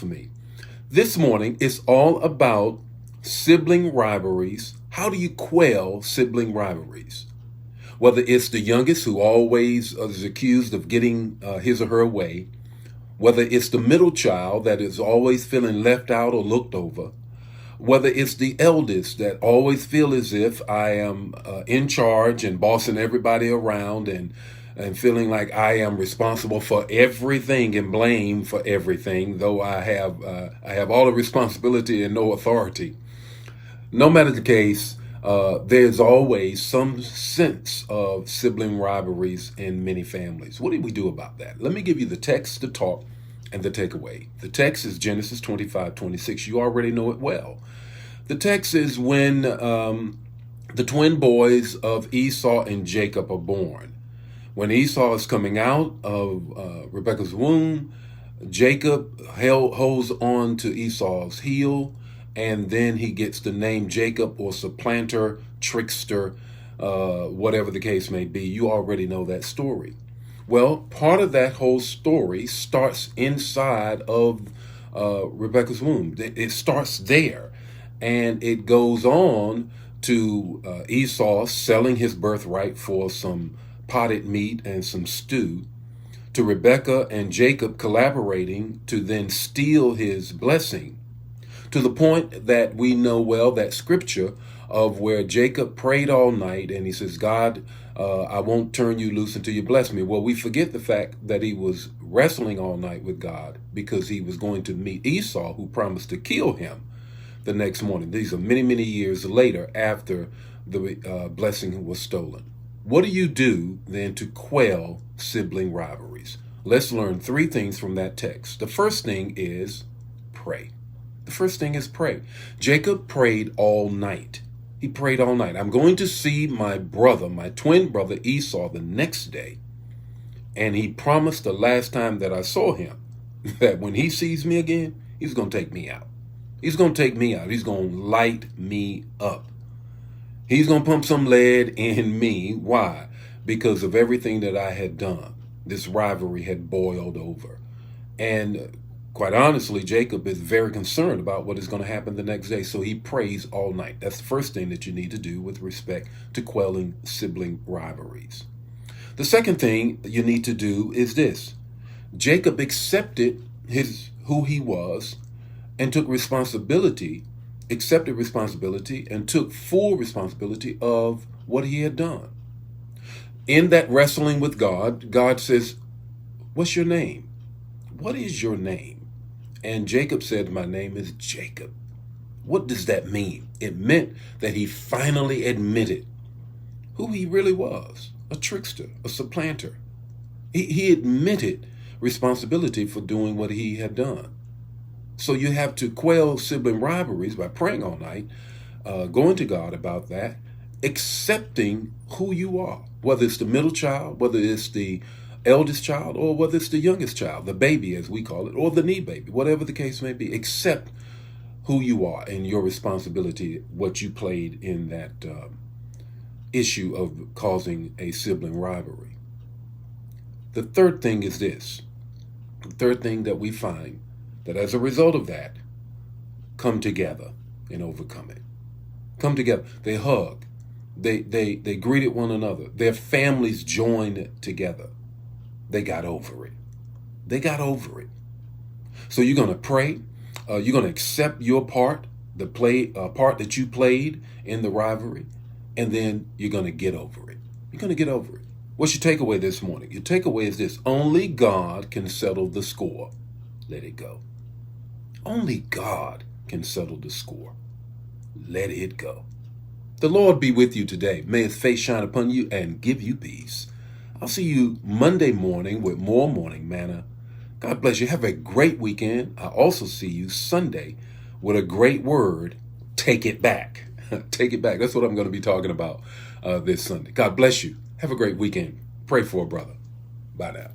For me. This morning is all about sibling rivalries. How do you quell sibling rivalries? Whether it's the youngest who always is accused of getting his or her way, whether it's the middle child that is always feeling left out or looked over, whether it's the eldest that always feel as if I am in charge and bossing everybody around and feeling like I am responsible for everything and blame for everything, though I have all the responsibility and no authority. No matter the case, there's always some sense of sibling rivalries in many families. What do we do about that? Let me give you the text, the talk, and the takeaway. The text is Genesis 25:26. You already know it well. The text is when the twin boys of Esau and Jacob are born. When Esau is coming out of Rebekah's womb, Jacob holds on to Esau's heel, and then he gets the name Jacob, or supplanter, trickster, whatever the case may be. You already know that story. Well, part of that whole story starts inside of Rebekah's womb. It starts there, and it goes on to Esau selling his birthright for some potted meat and some stew, to Rebekah and Jacob collaborating to then steal his blessing, to the point that we know well that scripture of where Jacob prayed all night and he says, God, I won't turn you loose until you bless me. Well, we forget the fact that he was wrestling all night with God because he was going to meet Esau, who promised to kill him the next morning. These are many, many years later after the blessing was stolen. What do you do then to quell sibling rivalries? Let's learn three things from that text. The first thing is pray. The first thing is pray. Jacob prayed all night. He prayed all night. I'm going to see my brother, my twin brother Esau, the next day. And he promised the last time that I saw him that when he sees me again, he's going to take me out. He's going to take me out. He's going to light me up. He's going to pump some lead in me. Why? Because of everything that I had done. This rivalry had boiled over. And quite honestly, Jacob is very concerned about what is going to happen the next day. So he prays all night. That's the first thing that you need to do with respect to quelling sibling rivalries. The second thing you need to do is this. Jacob accepted who he was and took responsibility, accepted responsibility, and took full responsibility of what he had done. In that wrestling with God, God says, what's your name? What is your name? And Jacob said, my name is Jacob. What does that mean? It meant that he finally admitted who he really was, a trickster, a supplanter. He admitted responsibility for doing what he had done. So you have to quell sibling rivalries by praying all night, going to God about that, accepting who you are, whether it's the middle child, whether it's the eldest child, or whether it's the youngest child, the baby as we call it, or the knee baby, whatever the case may be. Accept who you are and your responsibility, what you played in that issue of causing a sibling rivalry. The third thing is this. The third thing that we find, that as a result of that, come together and overcome it. Come together. They hug. They greeted one another. Their families joined together. They got over it. They got over it. So you're going to pray. You're going to accept your part, the part that you played in the rivalry, and then you're going to get over it. You're going to get over it. What's your takeaway this morning? Your takeaway is this. Only God can settle the score. Let it go. Only God can settle the score. Let it go. The Lord be with you today. May his face shine upon you and give you peace. I'll see you Monday morning with more morning manna. God bless you. Have a great weekend. I'll also see you Sunday with a great word. Take it back. Take it back. That's what I'm going to be talking about this Sunday. God bless you. Have a great weekend. Pray for a brother. Bye now.